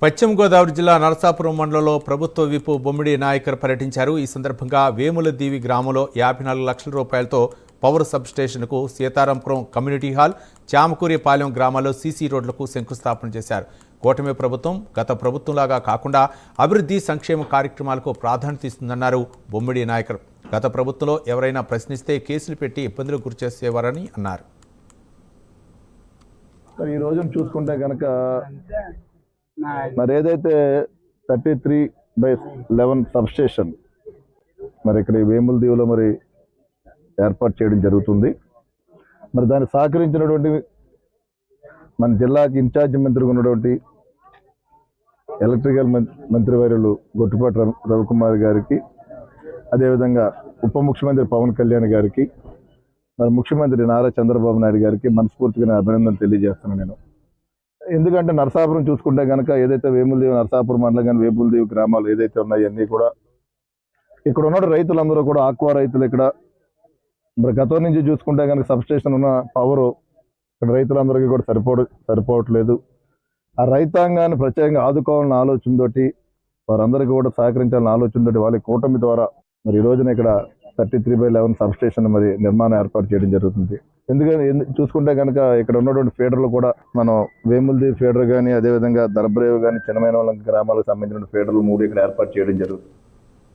పశ్చిమ గోదావరి జిల్లా నరసాపురం మండలంలో ప్రభుత్వ విప్ బొమ్మిడి నాయకర్ పర్యటించారు. ఈ సందర్భంగా వేములదీవి గ్రామంలో 54 లక్షల రూపాయలతో పవర్ సబ్ స్టేషన్కు, సీతారాంపురం కమ్యూనిటీ హాల్, చామకూరిపాలెం గ్రామాల్లో సీసీ రోడ్లకు శంకుస్థాపన చేశారు. కూటమి ప్రభుత్వం గత ప్రభుత్వంలాగా కాకుండా అభివృద్ధి సంక్షేమ కార్యక్రమాలకు ప్రాధాన్యత ఇస్తుందన్నారు బొమ్మిడి నాయకర్. గత ప్రభుత్వంలో ఎవరైనా ప్రశ్నిస్తే కేసులు పెట్టి ఇబ్బందులకు గురిచేసేవారని అన్నారు. ఈ రోజున చూసుకుంటే కనుక మరి ఏదైతే 33/11 సబ్ స్టేషన్ మరి ఇక్కడ వేములదీవులో మరి ఏర్పాటు చేయడం జరుగుతుంది. మరి దానికి సహకరించినటువంటి మన జిల్లాకి ఇన్ఛార్జ్ మంత్రిగా ఉన్నటువంటి ఎలక్ట్రికల్ మంత్రివర్యులు గొట్టిపాటి రవికుమార్ గారికి, అదేవిధంగా ఉప ముఖ్యమంత్రి పవన్ కళ్యాణ్ గారికి, మరి ముఖ్యమంత్రి నారా చంద్రబాబు నాయుడు గారికి మనస్ఫూర్తిగా అభినందనలు తెలియజేస్తున్నాను నేను. ఎందుకంటే నరసాపురం చూసుకుంటే కనుక ఏదైతే వేములదీవి నరసాపురం మండలం కానీ వేములదీవి గ్రామాలు ఏదైతే ఉన్నాయో అన్నీ కూడా ఇక్కడ ఉన్న రైతులందరూ కూడా ఆక్వా రైతులు. ఇక్కడ మరి గతం నుంచి చూసుకుంటే కనుక సబ్ స్టేషన్ ఉన్న పవరు ఇక్కడ రైతులందరికీ కూడా సరిపోవట్లేదు. ఆ రైతాంగాన్ని ప్రత్యేకంగా ఆదుకోవాలన్న ఆలోచనతోటి, వారందరికీ కూడా సహకరించాలన్న ఆలోచనతోటి వాళ్ళ కూటమి ద్వారా మరి ఈ రోజున ఇక్కడ 33/11 సబ్ స్టేషన్ మరి నిర్మాణం ఏర్పాటు చేయడం జరుగుతుంది. ఎందుకంటే చూసుకుంటే కనుక ఇక్కడ ఉన్నటువంటి ఫీడర్లు కూడా మనం వేములదీవి ఫీడర్ కానీ, అదేవిధంగా దర్బరేవు కానీ, చిన్నమైన గ్రామాలకు సంబంధించిన ఫీడర్లు 3 ఇక్కడ ఏర్పాటు చేయడం జరుగుతుంది.